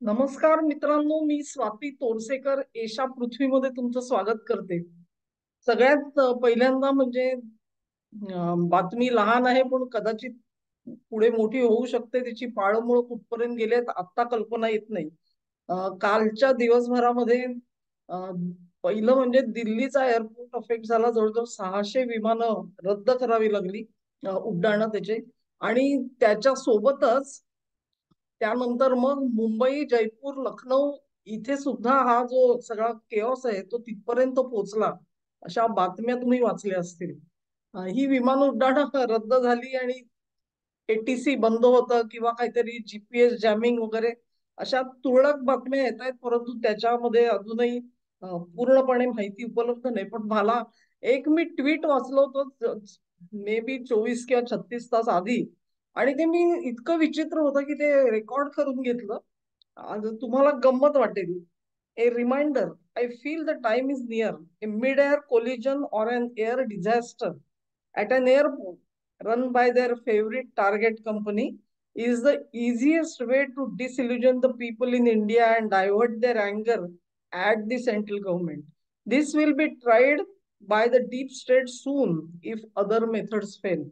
नमस्कार मित्रांनो, मी स्वाती तोरसेकर एशा पृथ्वीमध्ये तुमचं स्वागत करते. सगळ्यात पहिल्यांदा म्हणजे बातमी लहान आहे पण कदाचित पुढे मोठी होऊ शकते. तिची पाळंमुळं कुठपर्यंत गेलेत आत्ता कल्पना येत नाही. कालच्या दिवसभरामध्ये अ, पहिलं म्हणजे दिल्लीचा एअरपोर्ट अफेक्ट झाला. जवळजवळ 600 विमानं रद्द करावी लागली, उड्डाणं त्याचे. आणि त्याच्या सोबतच त्यानंतर मग मुंबई, जयपूर, लखनौ इथे सुद्धा हा जो सगळा केओस आहे तो तिथपर्यंत पोहोचला. अशा बातम्या तुम्ही वाचल्या असतील. ही विमान उड्डाणं रद्द झाली आणि एटीसी बंद होतं किंवा काहीतरी जीपीएस जॅमिंग वगैरे अशा तुरळक बातम्या येत आहेत, परंतु त्याच्यामध्ये अजूनही पूर्णपणे माहिती उपलब्ध नाही. पण मला एक मी ट्विट वाचलं होतं मे बी 24 किंवा 36 तास आधी, आणि ते मी इतकं विचित्र होतं की ते रेकॉर्ड करून घेतलं. आज तुम्हाला गंमत वाटेल. A reminder, I feel the time is near. A mid air collision or an air disaster at an airport run by their favorite target company is the easiest way to disillusion the people in India and divert their anger at the central government. This will be tried by the deep state soon if other methods fail.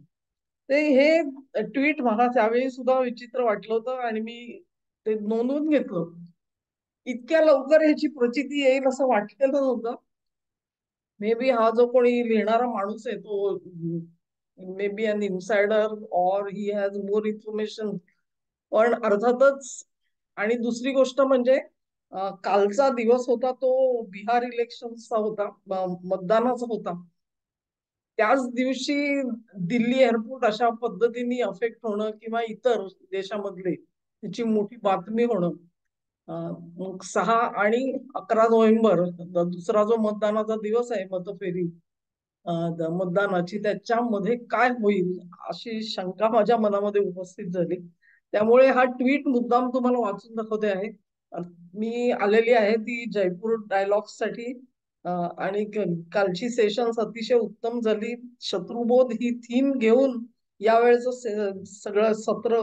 ते हे tweet मला त्यावेळी सुद्धा विचित्र वाटलं होतं आणि मी ते नोंदवून घेतलं. इतक्या लवकर ह्याची प्रचिती येईल असं वाटलेलं नव्हतं. मे बी हा जो कोणी लिहिणारा माणूस आहे तो मे बी अन इनसायडर और ही हॅज मोर इन्फॉर्मेशन. पण अर्थातच. आणि दुसरी गोष्ट म्हणजे कालचा दिवस होता तो बिहार इलेक्शनचा होता, मतदानाचा होता. त्याच दिवशी दिल्ली एअरपोर्ट अशा पद्धतीने अफेक्ट होणं किंवा इतर देशामधले त्याची मोठी बातमी होणं. मग 6 आणि 11 नोव्हेंबर दुसरा जो मतदानाचा दिवस आहे, मतफेरी मतदानाची, त्याच्यामध्ये काय होईल अशी शंका माझ्या मनामध्ये उपस्थित झाली. त्यामुळे हा ट्विट मुद्दाम तुम्हाला वाचून दाखवते आहे. मी आलेली आहे ती जयपूर डायलॉग साठी. आणि कालची सेशन्स अतिशय उत्तम झाली. शत्रुबोध ही थीम घेऊन यावेळेचं सगळं सत्र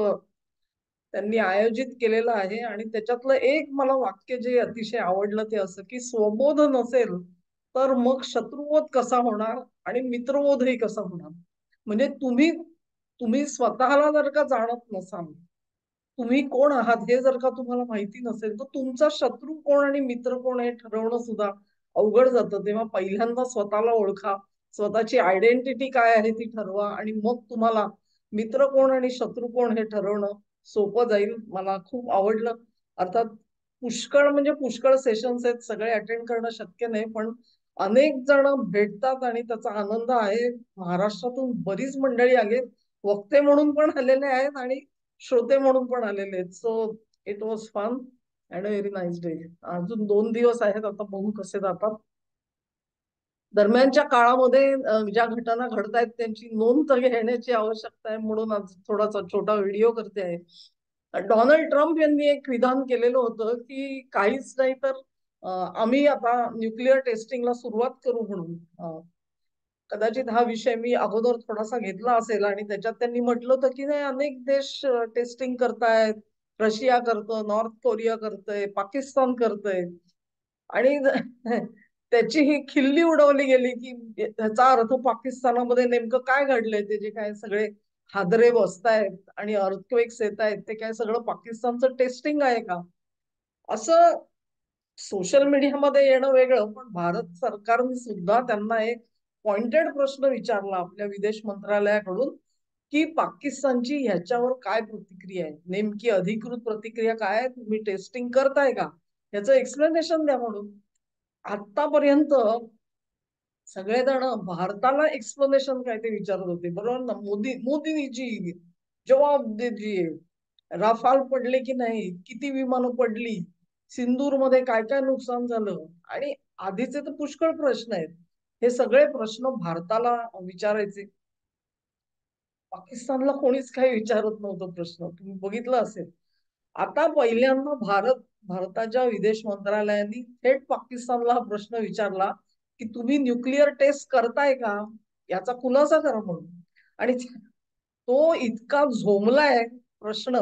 त्यांनी आयोजित केलेलं आहे. आणि त्याच्यातलं एक मला वाक्य जे अतिशय आवडलं ते असं की स्वबोध नसेल तर मग शत्रुबोध कसा होणार आणि मित्रबोधही कसा होणार. म्हणजे तुम्ही तुम्ही स्वतःला जर का जाणत नसाल, तुम्ही कोण आहात हे जर का तुम्हाला माहिती नसेल, तर तुमचा शत्रू कोण आणि मित्र कोण हे ठरवणं सुद्धा अवघड जातं. तेव्हा पहिल्यांदा स्वतःला ओळखा, स्वतःची आयडेंटिटी काय आहे ती ठरवा, आणि मग तुम्हाला मित्र कोण आणि शत्रू कोण हे ठरवणं सोपं जाईल. मला खूप आवडलं. अर्थात पुष्कळ म्हणजे पुष्कळ सेशन्स आहेत, सगळे अटेंड करणं शक्य नाही, पण अनेक जण भेटतात आणि त्याचा आनंद आहे. महाराष्ट्रातून बरीच मंडळी आली, वक्ते म्हणून पण आलेले आहेत आणि श्रोते म्हणून पण आलेले आहेत. So it was fun and a very nice day. अजून 2 दिवस आहेत, आता बघू कसे जातात. दरम्यानच्या काळामध्ये ज्या घटना घडत आहेत त्यांची नोंद तर घेण्याची आवश्यकता आहे, म्हणून आज थोडासा छोटा व्हिडिओ करते आहे. डोनाल्ड ट्रम्प यांनी एक विधान केलेलं होतं की काहीच नाही तर आम्ही आता न्यूक्लिअर टेस्टिंगला सुरुवात करू म्हणून. कदाचित हा विषय मी अगोदर थोडासा घेतला असेल आणि त्याच्यात त्यांनी म्हटलं होतं की नाही, अनेक देश टेस्टिंग करतायत. रशिया करतो, नॉर्थ कोरिया करतय, पाकिस्तान करतय. आणि त्याची ही खिल्ली उडवली गेली की त्याचा अर्थ पाकिस्तानामध्ये नेमकं काय घडलंय, ते जे काय सगळे हादरे बसतायत आणि अर्थक्वेक्स येत आहेत ते काय सगळं पाकिस्तानचं टेस्टिंग आहे का, असं सोशल मीडियामध्ये येणं वेगळं. पण भारत सरकारने सुद्धा त्यांना एक पॉइंटेड प्रश्न विचारला आपल्या विदेश मंत्रालयाकडून की पाकिस्तानची ह्याच्यावर काय प्रतिक्रिया आहे, नेमकी अधिकृत प्रतिक्रिया काय आहे, तुम्ही टेस्टिंग करताय का, याचं एक्सप्लेनेशन द्या म्हणून. आतापर्यंत सगळेजण भारताला एक्सप्लेनेशन काय ते विचारत होते, बरोबर ना. मोदीजी जवाब दीजिए, राफाल पडले की नाही, किती विमानं पडली, सिंदूर मध्ये काय काय नुकसान झालं, आणि आधीचे तर पुष्कळ प्रश्न आहेत. हे सगळे प्रश्न भारताला विचारायचे. पाकिस्तानला कोणीच काही विचारत नव्हतं प्रश्न, तुम्ही बघितलं असेल. आता पहिल्यांदा भारताच्या विदेश मंत्रालयाने थेट पाकिस्तानला हा प्रश्न विचारला की तुम्ही न्यूक्लिअर टेस्ट करताय का, याचा खुलासा करा म्हणून. आणि तो इतका झोमलाय प्रश्न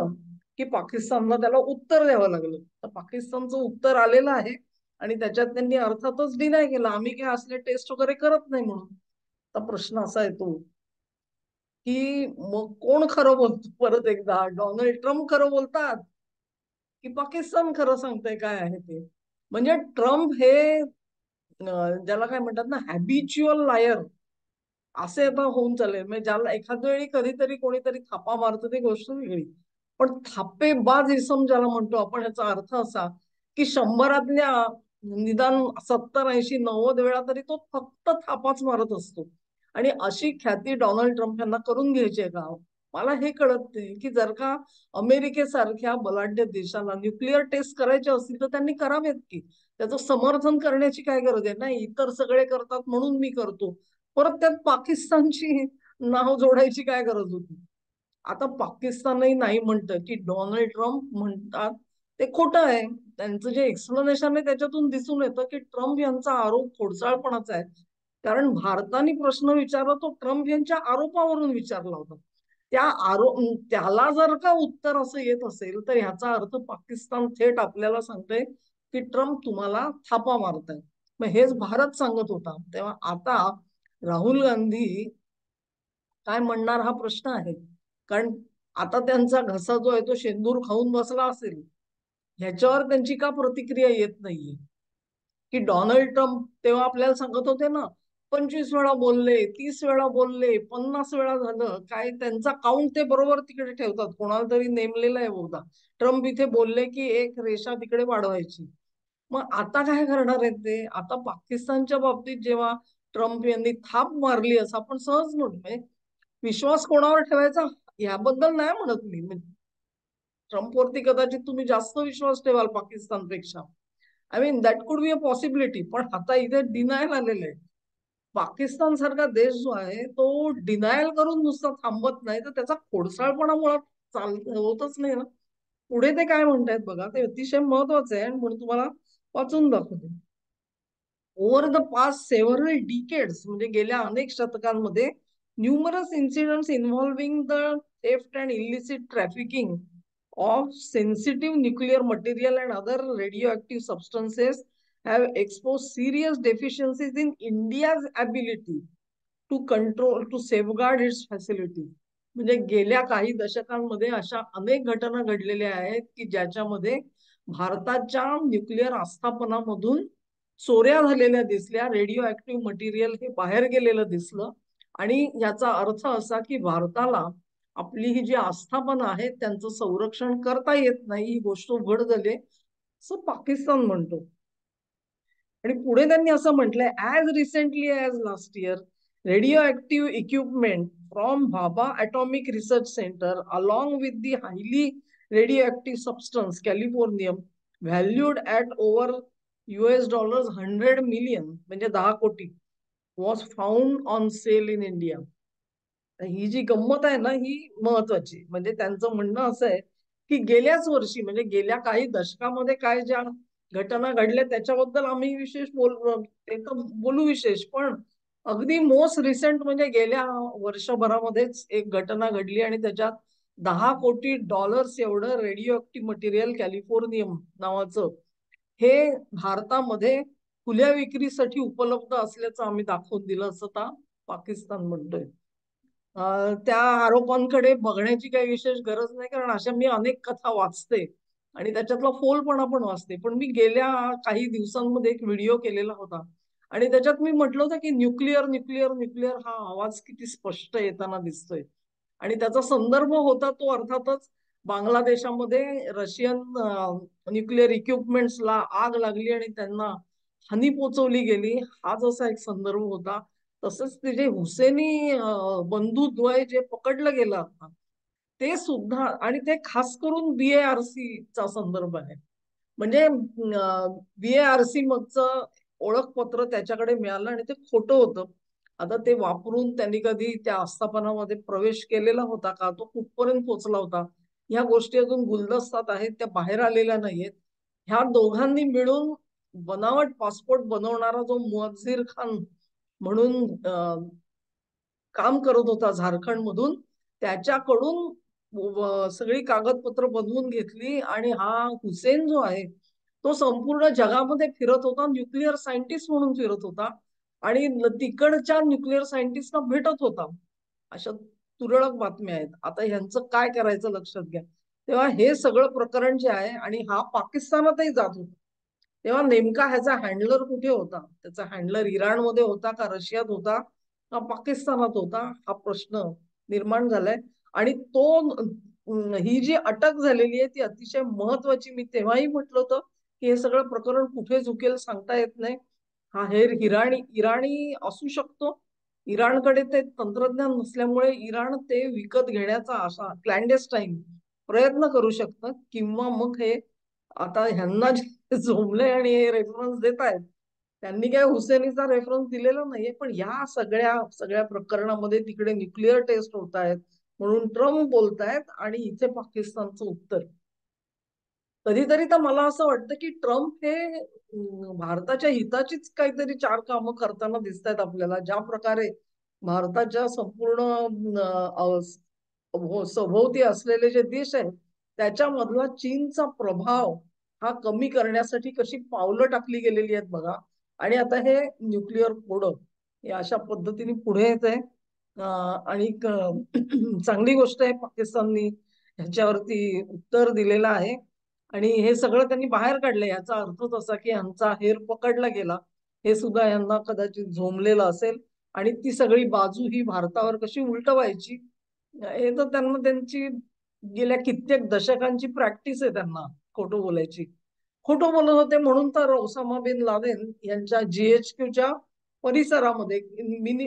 की पाकिस्तानला त्याला उत्तर द्यावं लागलं. तर पाकिस्तानचं उत्तर आलेलं आहे आणि त्याच्यात त्यांनी अर्थातच डिनाय केला, आम्ही काय असले टेस्ट वगैरे करत नाही म्हणून. तर प्रश्न असा येतो की मग कोण खरं बोलतो परत एकदा, डोनाल्ड ट्रम्प खरं बोलतात की पाकिस्तान खरं सांगतंय काय आहे ते? म्हणजे ट्रम्प हे ज्याला काय म्हणतात ना, हॅबिच्युअल लायर असे आता होऊन चालेल. म्हणजे ज्याला एखाद्या वेळी कधीतरी कोणीतरी थापा मारतो ती गोष्ट वेगळी, पण थापेबाज इसम ज्याला म्हणतो आपण, याचा अर्थ असा की 100तल्या निदान 70, 80, 90 वेळा तरी तो फक्त थापाच मारत असतो. आणि अशी ख्याती डोनाल्ड ट्रम्प यांना करून घ्यायची आहे का? मला हे कळत नाही की जर का अमेरिकेसारख्या बलाढ्य देशाला न्यूक्लिअर टेस्ट करायचे असतील तर त्यांनी करावेत की. त्याचं समर्थन करण्याची काय गरज आहे? नाही, इतर सगळे करतात म्हणून मी करतो. परत त्यात पाकिस्तानची नाव जोडायची काय गरज होती? आता पाकिस्तानही नाही म्हणतं की डोनाल्ड ट्रम्प म्हणतात ते खोटं आहे. त्यांचं जे एक्सप्लेनेशन आहे त्याच्यातून दिसून येतं की ट्रम्प यांचा आरोप खोडसाळपणाचा आहे. कारण भारताने प्रश्न विचारला तो ट्रम्प यांच्या आरोपावरून विचारला होता. त्या आरोप त्याला जर का उत्तर असं येत असेल तर ह्याचा अर्थ पाकिस्तान थेट आपल्याला सांगतंय की ट्रम्प तुम्हाला थापा मारताय. मग हेच भारत सांगत होता. तेव्हा आता राहुल गांधी काय म्हणणार हा प्रश्न आहे. कारण आता त्यांचा घसा जो आहे तो शेंदूर खाऊन बसला असेल, ह्याच्यावर त्यांची का प्रतिक्रिया येत नाहीये? की डोनाल्ड ट्रम्प तेव्हा आपल्याला सांगत होते ना, 25 वेळा बोलले, 30 वेळा बोलले, 50 वेळा झालं काय, त्यांचा काउंट ते बरोबर तिकडे ठेवतात. कोणाला तरी नेमलेलं आहे बहुधा, ट्रम्प इथे बोलले की एक रेषा तिकडे वाढवायची. मग आता काय करणार आहेत ते? आता पाकिस्तानच्या बाबतीत जेव्हा ट्रम्प यांनी थाप मारली असं आपण सहज म्हणतोय, विश्वास कोणावर ठेवायचा याबद्दल नाही म्हणत मी. ट्रम्पवरती कदाचित तुम्ही जास्त विश्वास ठेवाल पाकिस्तानपेक्षा. I mean that could be a possibility. पण आता इथे डिनायल आलेलं आहे. पाकिस्तान सारखा देश जो आहे तो डिनायल करून नुसता थांबत नाही, तर त्याचा खोडसाळपणा मुळात होतच नाही ना. पुढे ते काय म्हणतायत बघा, ते अतिशय महत्वाचं आहे म्हणून तुम्हाला वाचून दाखवते. Over the past several decades, म्हणजे गेल्या अनेक शतकांमध्ये, numerous incidents involving the theft and illicit trafficking of sensitive nuclear material and other radioactive substances have exposed serious deficiencies in India's ability to safeguard its facility. म्हणजे गेल्या काही दशकांमध्ये अशा अनेक घटना घडलेल्या आहेत की ज्याच्यामध्ये भारताच्या न्यूक्लिअर आस्थापनामधून चोऱ्या झालेल्या दिसल्या, रेडिओ ऍक्टिव्ह मटेरियल हे बाहेर गेलेलं दिसलं. आणि याचा अर्थ असा की भारताला आपली ही जी आस्थापना आहे त्यांचं संरक्षण करता येत नाही, ही गोष्ट उघड झाली असं पाकिस्तान म्हणतो. आणि पुढे त्यांनी असं म्हटलंय, as recently as last year, radioactive equipment from Bhabha atomic research centre along with the highly radioactive substance californium valued at over $100 million, म्हणजे 10 कोटी, was found on sale in India. ही जी गंमत आहे ना ही महत्वाची. म्हणजे त्यांचं म्हणणं असं आहे की गेल्याच वर्षी, म्हणजे गेल्या काही दशकामध्ये काय ज्या घटना घडल्या त्याच्याबद्दल आम्ही विशेष ते तर बोलू विशेष, पण अगदी मोस्ट रिसेंट म्हणजे गेल्या वर्षभरामध्येच एक घटना घडली आणि त्याच्यात $10 कोटी एवढं रेडिओ ऍक्टिव्ह मटेरियल कॅलिफोर्नियम नावाचं हे भारतामध्ये खुल्या विक्रीसाठी उपलब्ध असल्याचं आम्ही दाखवून दिलं असं आता पाकिस्तान म्हणतोय. त्या आरोपांकडे बघण्याची काही विशेष गरज नाही, कारण अशा मी अनेक कथा वाचते आणि त्याच्यातला फोलपणा पण वाचते. पण मी गेल्या काही दिवसांमध्ये एक व्हिडिओ केलेला होता आणि त्याच्यात मी म्हटलं होतं की न्यूक्लिअर न्यूक्लिअर न्यूक्लिअर हा आवाज किती स्पष्ट येताना दिसतोय. आणि त्याचा संदर्भ होता तो अर्थातच बांगलादेशामध्ये रशियन न्यूक्लिअर इक्विपमेंट्सला आग लागली आणि त्यांना हानी पोचवली गेली, हा जसा एक संदर्भ होता. तसंच ते जे हुसेनी बंधुद्वय जे पकडलं गेलं ते सुद्धा, आणि ते खास करून BARC चा संदर्भ आहे. म्हणजे BARC मगचं ओळखपत्र त्याच्याकडे मिळालं आणि ते खोटं होतं. आता ते वापरून त्यांनी कधी त्या आस्थापनामध्ये प्रवेश केलेला होता का, तो कुठपर्यंत पोहोचला होता, ह्या गोष्टी अजून गुलदस्तात आहेत, त्या बाहेर आलेल्या नाहीयेत. ह्या दोघांनी मिळून बनावट पासपोर्ट बनवणारा जो मुअज्जिर खान म्हणून काम करत होता झारखंड मधून, त्याच्याकडून सगळी कागदपत्र बनवून घेतली आणि हा हुसेन जो आहे तो संपूर्ण जगामध्ये फिरत होता, न्यूक्लिअर सायंटिस्ट म्हणून फिरत होता आणि तिकडच्या न्यूक्लिअर सायंटिस्टना भेटत होता. अशा तुरळक बातम्या आहेत. आता ह्यांचं काय करायचं लक्षात घ्या. तेव्हा हे सगळं प्रकरण जे आहे आणि हा पाकिस्तानातही जात होता. तेव्हा नेमका ह्याचा हँडलर कुठे होता? त्याचा हँडलर इराणमध्ये होता का रशियात होता का पाकिस्तानात होता? हा प्रश्न निर्माण झालाय. आणि ही जी अटक झालेली आहे ती अतिशय महत्वाची. मी तेव्हाही म्हटलं होतं की हे सगळं प्रकरण कुठे झुकेल सांगता येत नाही. हा हेर इराणी इराणी असू शकतो. इराणकडे ते तंत्रज्ञान नसल्यामुळे इराण ते विकत घेण्याचा असा क्लॅन्डेस्टाईन प्रयत्न करू शकतं, किंवा मग हे आता ह्यांना जे झोंबले आणि हे रेफरन्स देत आहेत त्यांनी काय हुसेनीचा रेफरन्स दिलेला नाहीये, पण या सगळ्या सगळ्या प्रकरणामध्ये तिकडे न्यूक्लिअर टेस्ट होत आहेत म्हणून ट्रम्प बोलतायत आणि इथे पाकिस्तानचं उत्तर. कधीतरी तर मला असं वाटतं की ट्रम्प हे भारताच्या हिताचीच काहीतरी चार कामं करताना दिसत आहेत आपल्याला. ज्या प्रकारे भारताच्या संपूर्ण सभोवती असलेले जे देश आहेत त्याच्यामधला चीनचा प्रभाव हा कमी करण्यासाठी कशी पावलं टाकली गेलेली आहेत बघा. आणि आता हे न्यूक्लिअर कोड हे अशा पद्धतीने पुढे येत आहे. आणि चांगली गोष्ट आहे पाकिस्ताननी ह्याच्यावरती उत्तर दिलेलं आहे आणि हे सगळं त्यांनी बाहेर काढलं. याचा अर्थच असा की यांचा हेर पकडला गेला. हे सुद्धा यांना कदाचित झोंबलेलं असेल आणि ती सगळी बाजू ही भारतावर कशी उलटवायची हे तर त्यांना त्यांची गेल्या कित्येक दशकांची प्रॅक्टिस आहे त्यांना खोटं बोलायची. खोटं बोलत होते म्हणून तर ओसामा बिन लादेन यांच्या GHQच्या परिसरामध्ये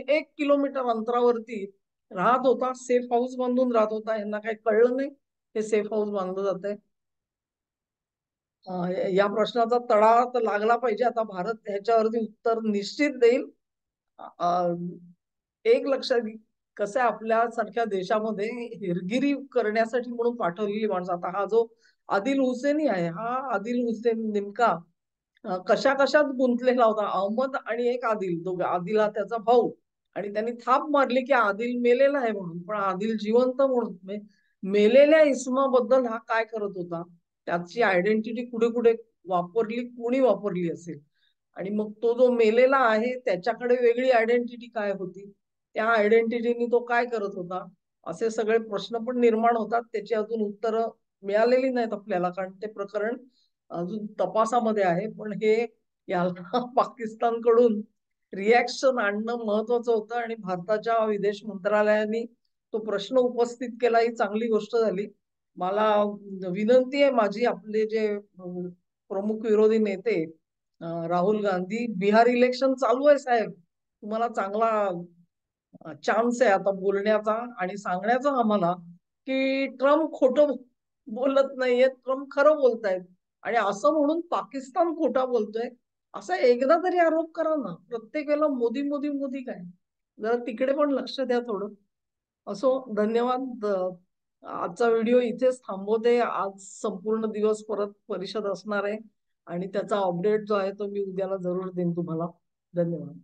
1 किलोमीटर अंतरावरती राहत होता. सेफ हाऊस बांधून राहत होता. यांना काही कळलं नाही हे सेफ हाऊस बांधलं जात आहे. या प्रश्नाचा तडा तर लागला पाहिजे. आता भारत ह्याच्यावरती उत्तर निश्चित देईल. एक लक्षात कसं आहे आपल्या सारख्या देशामध्ये हेरगिरी करण्यासाठी म्हणून पाठवलेली माणसं. आता हा जो आदिल हुसेनी आहे हा आदिल हुसेन नेमका कशा कशात गुंतलेला होता. अहमद आणि एक आदिल, दोघं. आदिल हा त्याचा भाऊ आणि त्यांनी थाप मारली की आदिल मेलेला आहे म्हणून, पण आदिल जिवंत म्हणून. मेलेल्या इस्माबद्दल हा काय करत होता त्याची आयडेंटिटी कुठे कुठे वापरली, कोणी वापरली असेल. आणि मग तो जो मेलेला आहे त्याच्याकडे वेगळी आयडेंटिटी काय होती, त्या आयडेंटिटीनी तो काय करत होता, असे सगळे प्रश्न पण निर्माण होतात. त्याची अजून उत्तरं मिळालेली नाहीत आपल्याला कारण ते प्रकरण अजून तपासामध्ये आहे. पण हे याला पाकिस्तानकडून रिॲक्शन आणणं महत्वाचं होतं आणि भारताच्या विदेश मंत्रालयाने तो प्रश्न उपस्थित केला, ही चांगली गोष्ट झाली. मला विनंती आहे माझी, आपले जे प्रमुख विरोधी नेते राहुल गांधी, बिहार इलेक्शन चालू आहे साहेब, तुम्हाला चांगला चान्स आहे आता बोलण्याचा आणि सांगण्याचा आम्हाला की ट्रम्प खोटं बोलत नाहीये, ट्रम्प खरं बोलतायत. आणि असं म्हणून पाकिस्तान खोटा बोलतोय असा एकदा तरी आरोप करा ना. प्रत्येक वेळेला मोदी मोदी मोदी काय, जरा तिकडे पण लक्ष द्या थोडं. असो, धन्यवाद. आजचा व्हिडिओ इथेच थांबवते. आज संपूर्ण दिवस परत परिषद असणार आहे आणि त्याचा अपडेट जो आहे तो मी उद्याला जरूर देईन तुम्हाला. धन्यवाद.